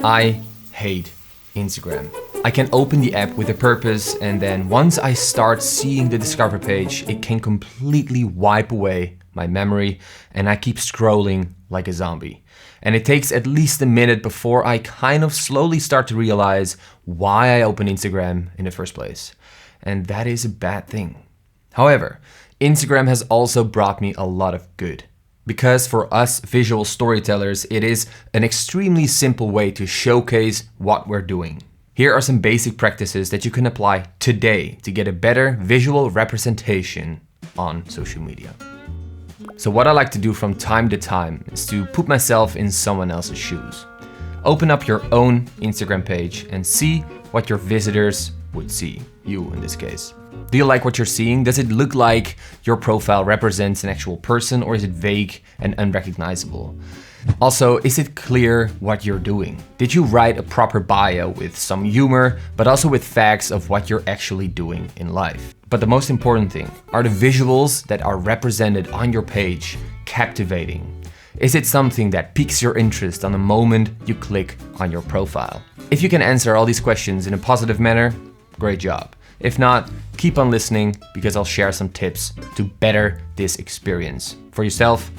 I hate Instagram. I can open the app with a purpose, and then once I start seeing the discover page, it can completely wipe away my memory, and I keep scrolling like a zombie. And it takes at least a minute before I kind of slowly start to realize why I open Instagram in the first place. And that is a bad thing. However, Instagram has also brought me a lot of good. Because for us visual storytellers, it is an extremely simple way to showcase what we're doing. Here are some basic practices that you can apply today to get a better visual representation on social media. So what I like to do from time to time is to put myself in someone else's shoes. Open up your own Instagram page and see what your visitors would see, you in this case. Do you like what you're seeing? Does it look like your profile represents an actual person, or is it vague and unrecognizable? Also, is it clear what you're doing? Did you write a proper bio with some humor, but also with facts of what you're actually doing in life? But the most important thing, are the visuals that are represented on your page captivating? Is it something that piques your interest on the moment you click on your profile? If you can answer all these questions in a positive manner, great job. If not, keep on listening, because I'll share some tips to better this experience for yourself,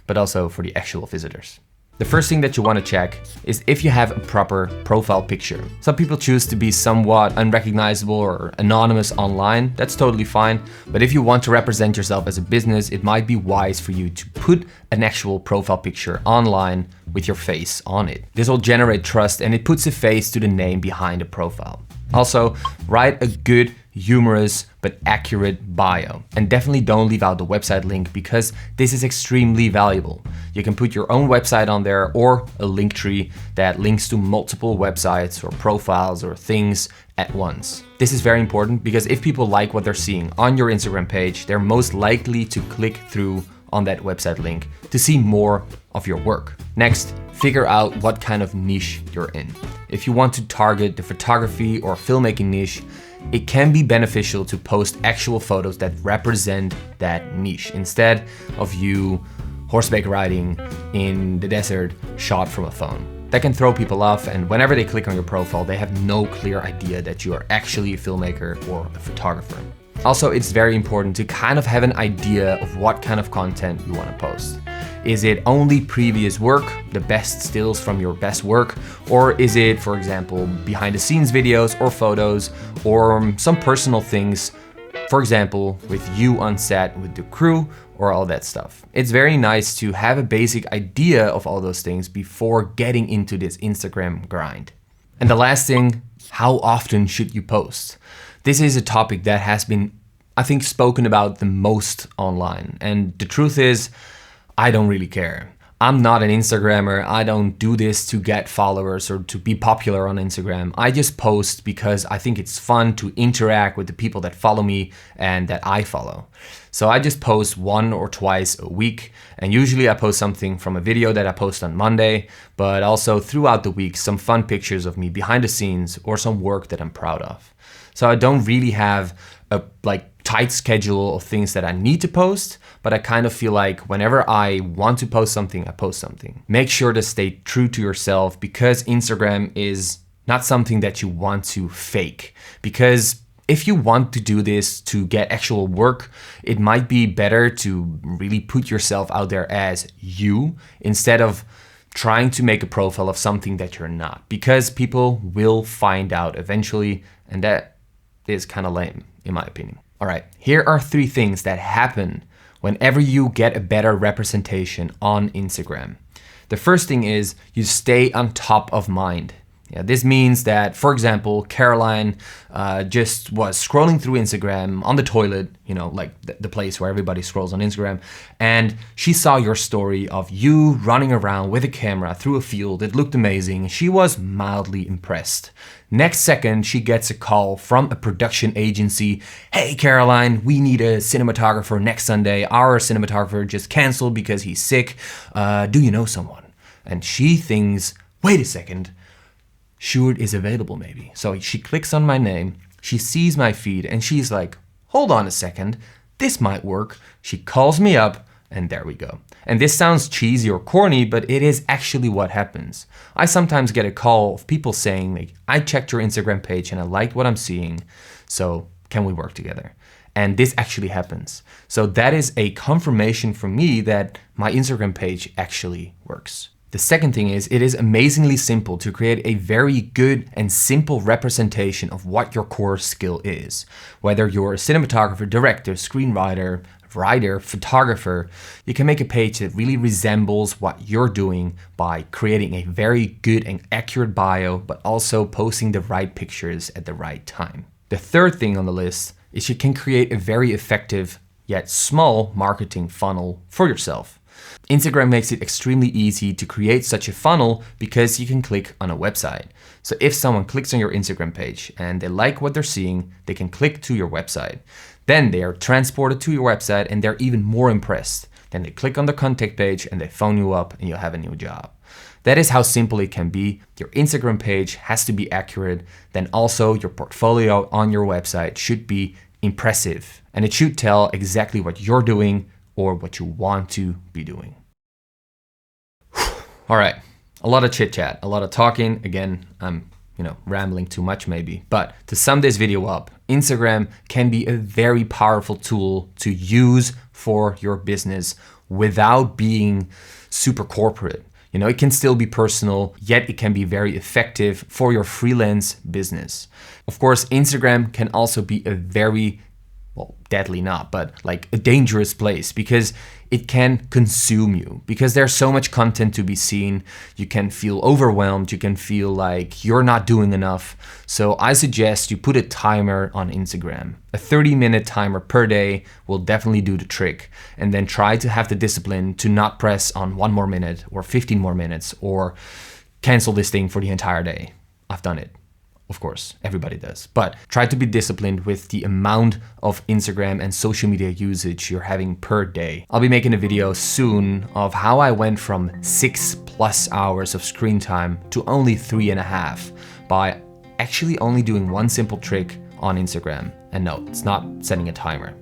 but also for the actual visitors. The first thing that you want to check is if you have a proper profile picture. Some people choose to be somewhat unrecognizable or anonymous online. That's totally fine. But if you want to represent yourself as a business, it might be wise for you to put an actual profile picture online with your face on it. This will generate trust, and it puts a face to the name behind the profile. Also, write a good, humorous, but accurate bio. And definitely don't leave out the website link, because this is extremely valuable. You can put your own website on there, or a link tree that links to multiple websites or profiles or things at once. This is very important, because if people like what they're seeing on your Instagram page, they're most likely to click through on that website link to see more of your work. Next, figure out what kind of niche you're in. If you want to target the photography or filmmaking niche, it can be beneficial to post actual photos that represent that niche, instead of you horseback riding in the desert shot from a phone. That can throw people off, and whenever they click on your profile, they have no clear idea that you are actually a filmmaker or a photographer. Also, it's very important to kind of have an idea of what kind of content you want to post. Is it only previous work, the best stills from your best work? Or is it, for example, behind the scenes videos or photos, or some personal things, for example, with you on set with the crew or all that stuff? It's very nice to have a basic idea of all those things before getting into this Instagram grind. And the last thing, how often should you post? This is a topic that has been, I think, spoken about the most online. And the truth is, I don't really care. I'm not an Instagrammer. I don't do this to get followers or to be popular on Instagram. I just post because I think it's fun to interact with the people that follow me and that I follow. So I just post 1 or twice a week. And usually I post something from a video that I post on Monday, but also throughout the week, some fun pictures of me behind the scenes or some work that I'm proud of. So I don't really have a tight schedule of things that I need to post, but I kind of feel like whenever I want to post something, I post something. Make sure to stay true to yourself, because Instagram is not something that you want to fake. Because if you want to do this to get actual work, it might be better to really put yourself out there as you, instead of trying to make a profile of something that you're not, because people will find out eventually, and that is kind of lame, in my opinion. All right, here are 3 things that happen whenever you get a better representation on Instagram. The first thing is you stay on top of mind. Yeah, this means that, for example, Caroline just was scrolling through Instagram on the toilet, like the place where everybody scrolls on Instagram, and she saw your story of you running around with a camera through a field. It looked amazing. She was mildly impressed. Next second, she gets a call from a production agency. Hey, Caroline, we need a cinematographer next Sunday. Our cinematographer just canceled because he's sick. Do you know someone? And she thinks, wait a second, Sjoerd is available maybe. So she clicks on my name, she sees my feed, and she's like, hold on a second, this might work. She calls me up, And there we go. And this sounds cheesy or corny, but it is actually what happens. I sometimes get a call of people saying, like, I checked your Instagram page and I liked what I'm seeing, so can we work together? And this actually happens. So that is a confirmation for me that my Instagram page actually works. The second thing is, it is amazingly simple to create a very good and simple representation of what your core skill is. Whether you're a cinematographer, director, screenwriter, writer, photographer, you can make a page that really resembles what you're doing by creating a very good and accurate bio, but also posting the right pictures at the right time. The third thing on the list is you can create a very effective yet small marketing funnel for yourself. Instagram makes it extremely easy to create such a funnel because you can click on a website. So if someone clicks on your Instagram page and they like what they're seeing, they can click to your website. Then they are transported to your website and they're even more impressed. Then they click on the contact page and they phone you up and you'll have a new job. That is how simple it can be. Your Instagram page has to be accurate. Then also your portfolio on your website should be impressive. And it should tell exactly what you're doing or what you want to be doing. All right, a lot of chit chat, a lot of talking. Again, I'm rambling too much maybe, but to sum this video up, Instagram can be a very powerful tool to use for your business without being super corporate. It can still be personal, yet it can be very effective for your freelance business. Of course, Instagram can also be a very, well, deadly not, but like a dangerous place because it can consume you. Because there's so much content to be seen, you can feel overwhelmed, you can feel like you're not doing enough. So I suggest you put a timer on Instagram. A 30-minute timer per day will definitely do the trick. And then try to have the discipline to not press on 1 more minute or 15 more minutes or cancel this thing for the entire day. I've done it. Of course, everybody does. But try to be disciplined with the amount of Instagram and social media usage you're having per day. I'll be making a video soon of how I went from 6+ hours of screen time to only 3.5 by actually only doing one simple trick on Instagram. And no, it's not setting a timer.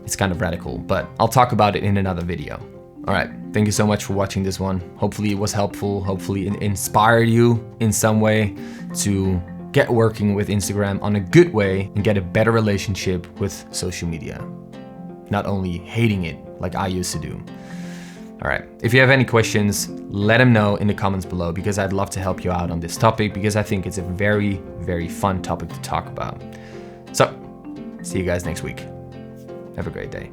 It's kind of radical, but I'll talk about it in another video. All right, thank you so much for watching this one. Hopefully it was helpful. Hopefully it inspired you in some way to get working with Instagram on a good way and get a better relationship with social media. Not only hating it like I used to do. All right, if you have any questions, let them know in the comments below because I'd love to help you out on this topic because I think it's a very, very fun topic to talk about. So, see you guys next week. Have a great day.